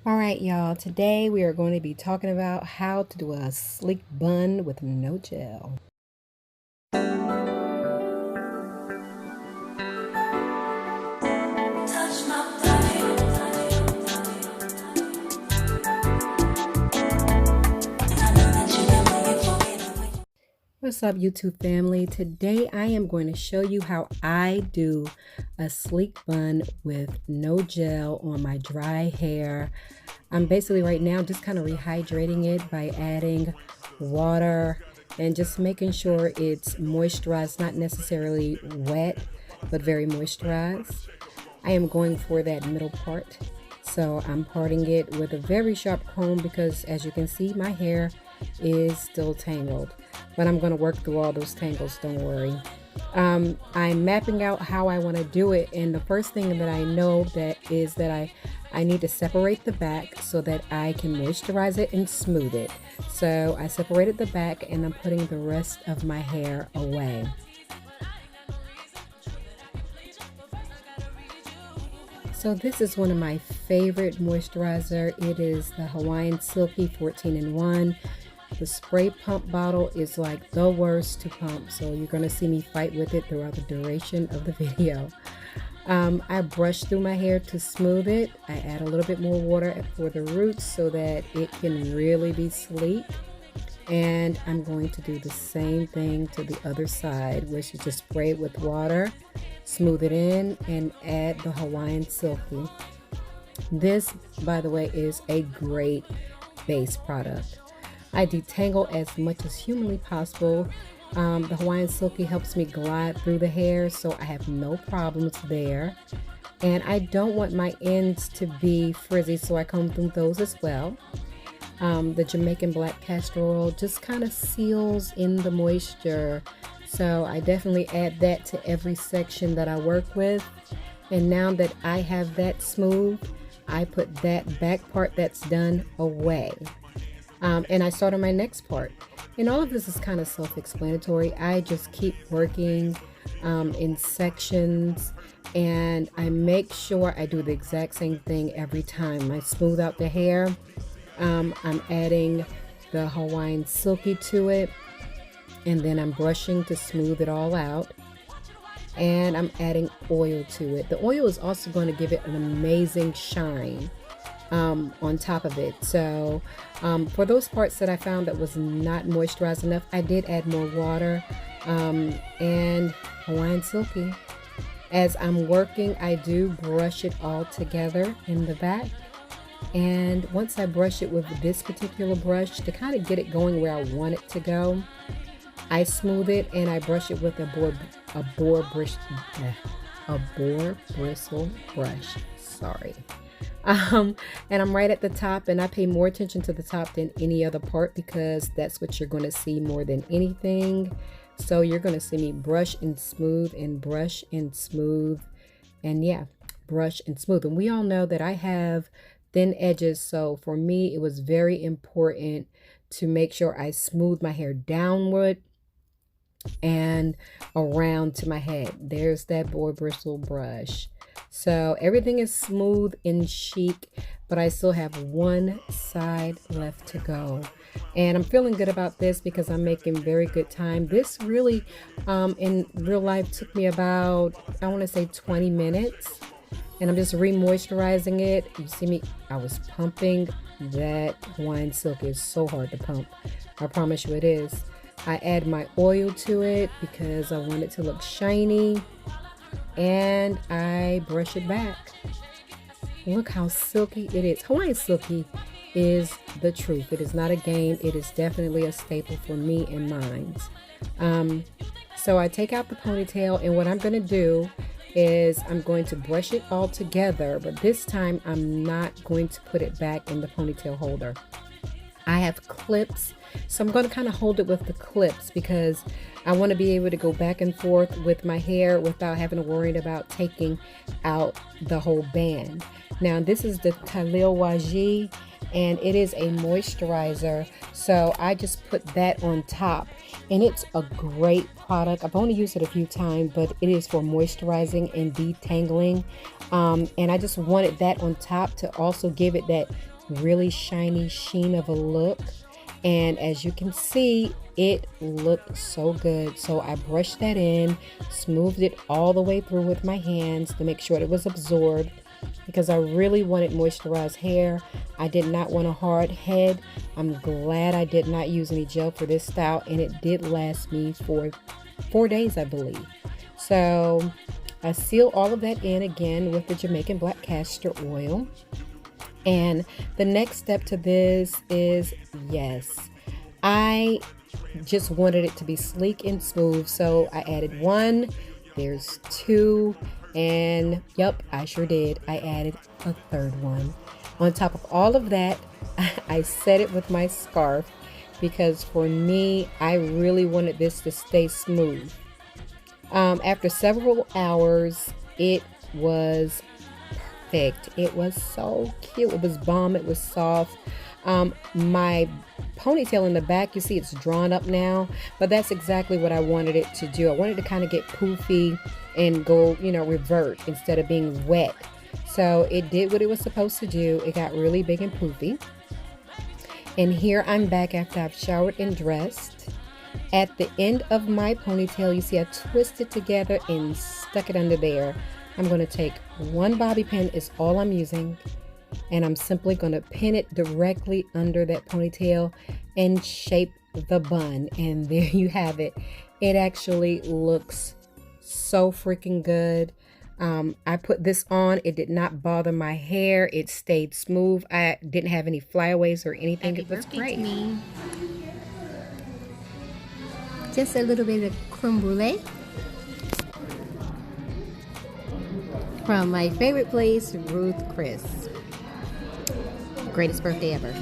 All right, y'all. Today we are going to be talking about how to do a sleek bun with no gel. What's up, YouTube family? Today I am going to show you how I do a sleek bun with no gel on my dry hair. I'm basically right now just kind of rehydrating it by adding water and just making sure it's moisturized, not necessarily wet, but very moisturized. I am going for that middle part. So I'm parting it with a very sharp comb because, as you can see, my hair is still tangled. But I'm going to work through all those tangles, don't worry. I'm mapping out how I want to do it, and the first thing that I know that is that I need to separate the back so that I can moisturize it and smooth it. So I separated the back and I'm putting the rest of my hair away. So this is one of my favorite moisturizer. It is the Hawaiian Silky 14 in 1. The spray pump bottle is like the worst to pump, so you're going to see me fight with it throughout the duration of the video. I brush through my hair to smooth it. I add a little bit more water for the roots so that it can really be sleek. And I'm going to do the same thing to the other side, which is just spray it with water, smooth it in, and add the Hawaiian Silky. This, by the way, is a great base product. I detangle as much as humanly possible. The Hawaiian Silky helps me glide through the hair, so I have no problems there. And I don't want my ends to be frizzy, so I comb through those as well. The Jamaican black castor oil just kind of seals in the moisture, so I definitely add that to every section that I work with. And now that I have that smooth, I put that back part that's done away. And I start on my next part. And all of this is kind of self-explanatory. I just keep working in sections, and I make sure I do the exact same thing every time. I smooth out the hair. I'm adding the Hawaiian Silky to it, and then I'm brushing to smooth it all out. And I'm adding oil to it. The oil is also going to give it an amazing shine on top of it. So for those parts that I found that was not moisturized enough, I did add more water and Hawaiian Silky. As I'm working, I do brush it all together in the back. And once I brush it with this particular brush to kind of get it going where I want it to go, I smooth it and I brush it with a boar bristle brush. Sorry. And I'm right at the top, and I pay more attention to the top than any other part because that's what you're going to see more than anything. So you're going to see me brush and smooth and brush and smooth, and yeah, brush and smooth. And we all know that I have thin edges, so for me it was very important to make sure I smooth my hair downward and around to my head. There's that boar bristle brush. So everything is smooth and chic, but I still have one side left to go. And I'm feeling good about this because I'm making very good time. This really, in real life, took me about, I want to say 20 minutes. And I'm just re-moisturizing it. You see me, I was pumping. That Hawaiian Silk is so hard to pump. I promise you it is. I add my oil to it because I want it to look shiny, and I brush it back. Look how silky it is. Hawaiian Silky is the truth. It is not a game. It is definitely a staple for me and mine. So I take out the ponytail, and what I'm going to do is I'm going to brush it all together, but this time I'm not going to put it back in the ponytail holder. I have clips, so I'm going to kind of hold it with the clips because I want to be able to go back and forth with my hair without having to worry about taking out the whole band. Now this is the Talian Waajid, and it is a moisturizer, so I just put that on top, and it's a great product. I've only used it a few times, but it is for moisturizing and detangling, and I just wanted that on top to also give it that really shiny sheen of a look. And as you can see, it looked so good. So I brushed that in, smoothed it all the way through with my hands to make sure it was absorbed, because I really wanted moisturized hair. I did not want a hard head. I'm glad I did not use any gel for this style, and it did last me for 4 days, I believe. So I seal all of that in again with the Jamaican black castor oil. And the next step to this is, yes, I just wanted it to be sleek and smooth. So I added 1, there's 2, and yep, I sure did. I added a 3rd one. On top of all of that, I set it with my scarf because for me, I really wanted this to stay smooth. After several hours, it was perfect. It was so cute. It was bomb. It was soft. My ponytail in the back, you see it's drawn up now, but that's exactly what I wanted it to do. I wanted to kind of get poofy and go, revert instead of being wet. So it did what it was supposed to do. It got really big and poofy. And here I'm back after I've showered and dressed. At the end of my ponytail, you see I twisted together and stuck it under there. I'm going to take 1 bobby pin is all I'm using, and I'm simply going to pin it directly under that ponytail and shape the bun. And there you have it. It actually looks so freaking good. I put this on. It did not bother my hair. It stayed smooth. I didn't have any flyaways or anything. It was great. Just a little bit of creme brulee from my favorite place, Ruth Chris. Greatest birthday ever.